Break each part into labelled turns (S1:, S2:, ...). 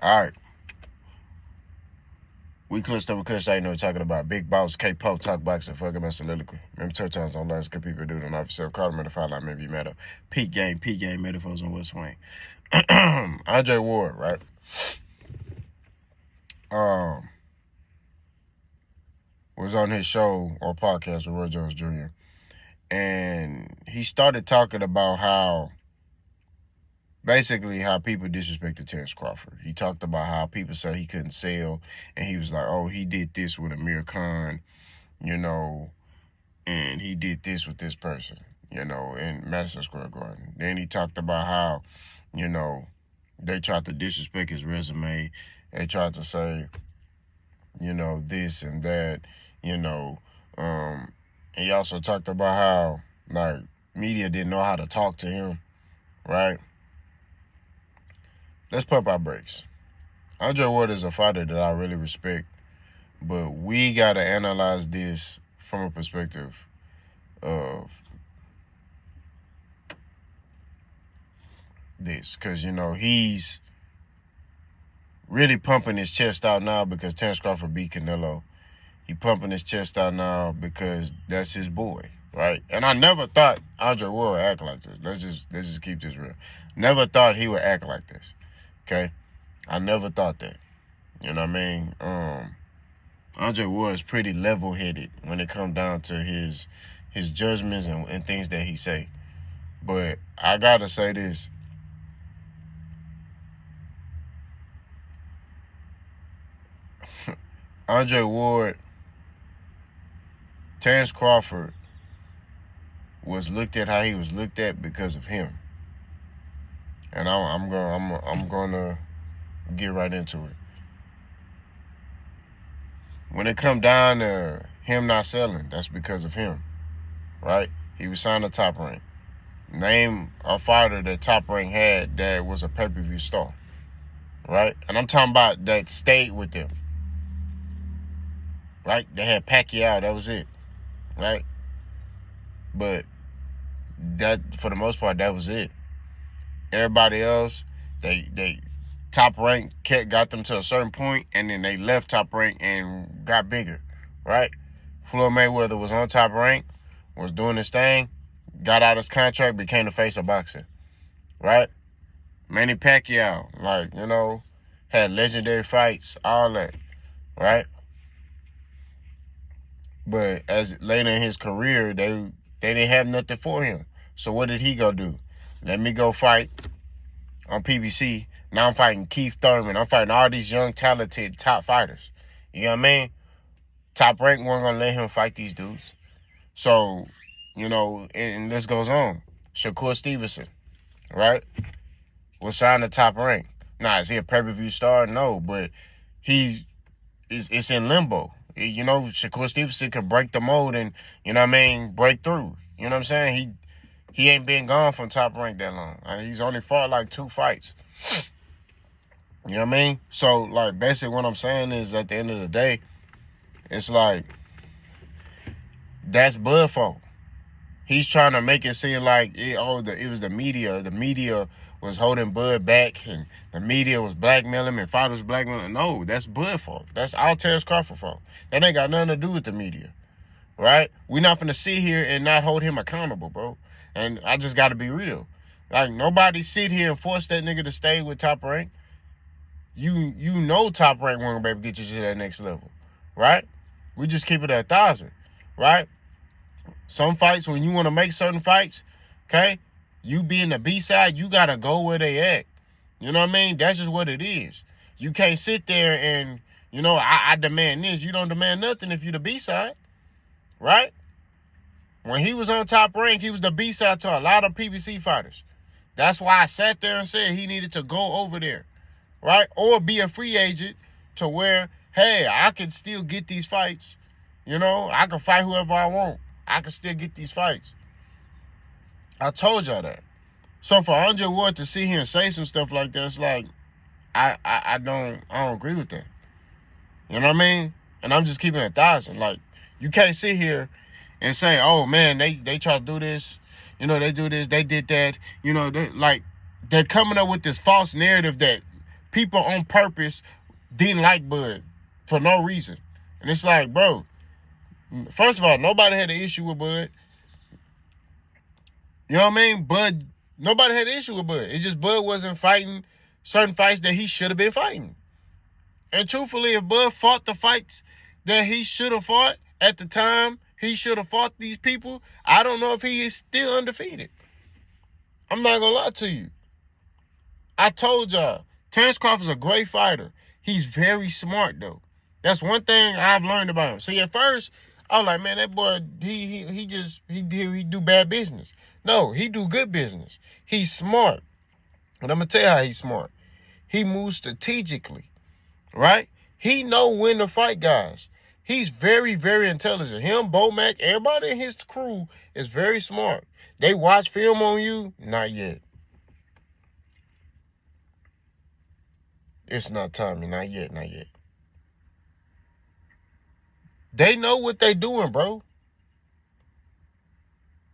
S1: All right. We clinched up because I know we're talking about Big Boss, K-Pop, Talk Boxing, fucking my soliloquy. Remember, touch times don't last, good people do it on officer. Call them at the file line, maybe you matter. Peak game, metaphors on West Wing. André Ward, right? Was on his show or podcast with Roy Jones Jr. And he started talking about how people disrespected Terence Crawford. He talked about how people say he couldn't sell, and he was like, oh, he did this with Amir Khan, and he did this with this person, in Madison Square Garden. Then he talked about how, they tried to disrespect his resume. They tried to say, this and that, and he also talked about how, media didn't know how to talk to him, right? Let's pump our brakes. André Ward is a fighter that I really respect, but we got to analyze this from a perspective of this. Because, he's really pumping his chest out now because Terence Crawford beat Canelo. He pumping his chest out now because that's his boy, right? And I never thought André Ward would act like this. Let's just keep this real. Never thought he would act like this. Okay? I never thought that. You know what I mean? André Ward is pretty level-headed when it comes down to his judgments and things that he say. But I gotta say this. André Ward, Terence Crawford was looked at how he was looked at because of him. And I'm gonna get right into it. When it come down to him not selling, that's because of him, right? He was signed to Top Rank. Name a fighter that Top Rank had that was a pay-per-view star, right? And I'm talking about that stayed with them, right? They had Pacquiao, that was it, right? But that, for the most part, that was it. Everybody else, they Top Rank got them to a certain point, and then they left Top Rank and got bigger, right? Floyd Mayweather was on Top Rank, was doing his thing, got out his contract, became the face of boxing, right? Manny Pacquiao, had legendary fights, all that, right? But as later in his career, they didn't have nothing for him. So what did he go do? Let me go fight on PBC. Now I'm fighting Keith Thurman. I'm fighting all these young, talented top fighters. You know what I mean? Top Rank weren't going to let him fight these dudes. So, and this goes on. Shakur Stevenson, right? Was signed to Top Rank. Now, is he a pay-per-view star? No, but it's in limbo. Shakur Stevenson could break the mold and, break through. You know what I'm saying? He ain't been gone from Top Rank that long. He's only fought 2 fights. You know what I mean? So, basically what I'm saying is at the end of the day, it's that's Bud fault. He's trying to make it seem like it was the media. The media was holding Bud back, and the media was blackmailing him, and fighters blackmailing him. No, that's Bud fault. That's all Terence Crawford fault. That ain't got nothing to do with the media, right? We're not going to sit here and not hold him accountable, bro. And I just got to be real. Nobody sit here and force that nigga to stay with Top Rank. You know Top Rank won't be able to get you to that next level, right? We just keep it at 1,000, right? Some fights, when you want to make certain fights, okay, you being the B-side, you got to go where they at. You know what I mean? That's just what it is. You can't sit there and, I demand this. You don't demand nothing if you the B-side, right? When he was on Top Rank, he was the B-side to a lot of PBC fighters. That's why I sat there and said he needed to go over there, right? Or be a free agent to where, hey, I can still get these fights. I can fight whoever I want. I can still get these fights. I told y'all that. So for André Ward to sit here and say some stuff like that, it's I don't agree with that. You know what I mean? And I'm just keeping it 1,000. You can't sit here and say, oh man, they try to do this, they do this, they did that, they're coming up with this false narrative that people on purpose didn't like Bud for no reason. And it's like, bro, first of all, nobody had an issue with Bud. You know what I mean? Bud, nobody had an issue with Bud. It's just Bud wasn't fighting certain fights that he should have been fighting. And truthfully, if Bud fought the fights that he should have fought at the time, he should have fought these people, I don't know if he is still undefeated. I'm not going to lie to you. I told y'all, Terence Crawford's a great fighter. He's very smart, though. That's one thing I've learned about him. See, at first, I was like, man, that boy, he do bad business. No, he do good business. He's smart. And I'm going to tell you how he's smart. He moves strategically, right? He know when to fight guys. He's very, very intelligent. Him, Bomac, everybody in his crew is very smart. They watch film on you? Not yet. It's not timing. Not yet, not yet. They know what they doing, bro.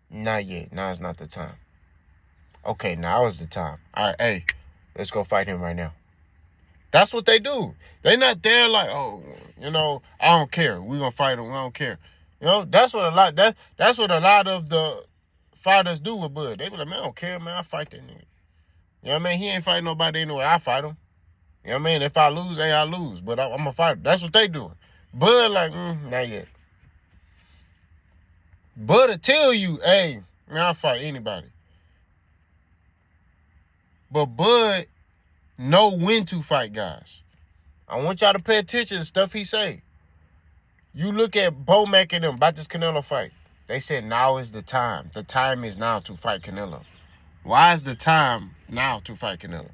S1: Not yet. Now is not the time. Okay, now is the time. All right, hey, let's go fight him right now. That's what they do. They not there like, oh, you know, I don't care. We're gonna fight him. I don't care. You know, that's what a lot of the fighters do with Bud. They be like, man, I don't care, man. I fight that nigga. You know what I mean? He ain't fighting nobody anyway. I fight him. You know what I mean? If I lose, hey, I lose. But I'm a fighter. That's what they doing. Bud like, not yet. Bud will tell you, hey, man, I'll fight anybody. But Bud know when to fight guys. I want y'all to pay attention to stuff he say. You look at Bomac and them about this Canelo fight. They said now is the time. The time is now to fight Canelo. Why is the time now to fight Canelo?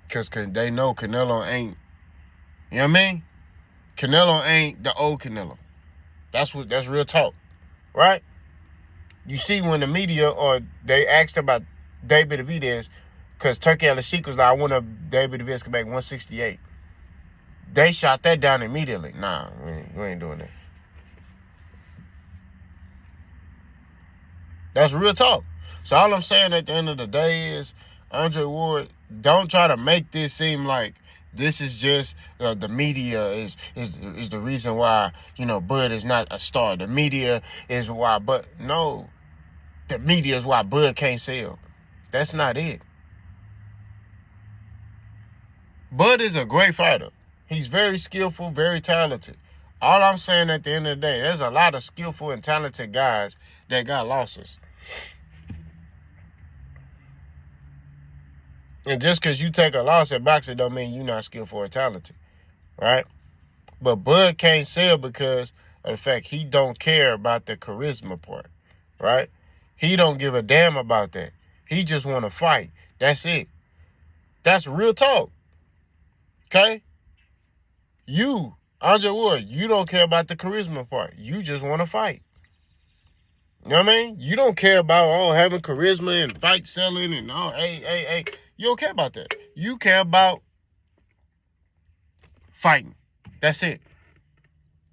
S1: Because they know Canelo ain't, you know what I mean? Canelo ain't the old Canelo. That's real talk, right? You see when the media or they asked about David Benavidez, because Turkey Al-Sheikh was like, I want David Benavidez come back 168. They shot that down immediately. Nah, we ain't doing that. That's real talk. So all I'm saying at the end of the day is, André Ward, don't try to make this seem like this is just the media is the reason why, you know, Bud is not a star. The media is why, but no, the media is why Bud can't sell. That's not it. Bud is a great fighter. He's very skillful, very talented. All I'm saying at the end of the day, there's a lot of skillful and talented guys that got losses. And just because you take a loss at boxing don't mean you're not skillful or talented, right? But Bud can't sell because of the fact he don't care about the charisma part, right? He don't give a damn about that. He just want to fight. That's it. That's real talk, okay? You, André Ward, you don't care about the charisma part. You just want to fight. You know what I mean? You don't care about having charisma and fight selling and all. Hey. You don't care about that. You care about fighting. That's it.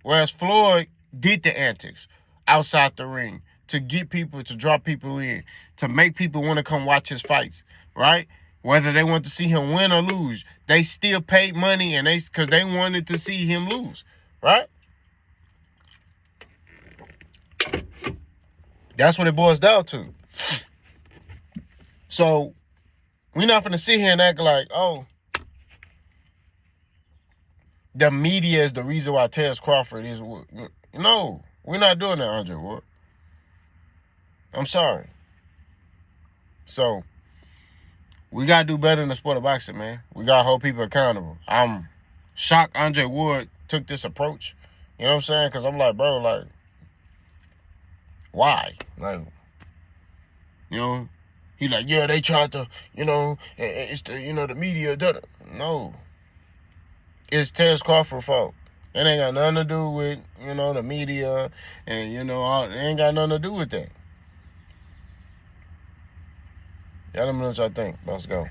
S1: Whereas Floyd did the antics outside the ring to get people, to draw people in, to make people want to come watch his fights, right? Whether they want to see him win or lose, they still paid money and because they wanted to see him lose, right? That's what it boils down to. So we're not going to sit here and act like, oh, the media is the reason why Terence Crawford is. No, we're not doing that, André Ward. I'm sorry. So we got to do better in the sport of boxing, man. We got to hold people accountable. I'm shocked André Ward took this approach. You know what I'm saying? Because I'm like, bro, like, why? Like, you know, he like, yeah, they tried to, you know, it's the, you know, the media did it. No. It's Terence Crawford's fault. It ain't got nothing to do with, you know, the media and, you know, it ain't got nothing to do with that. Y'all let me know what y'all think. Let's go.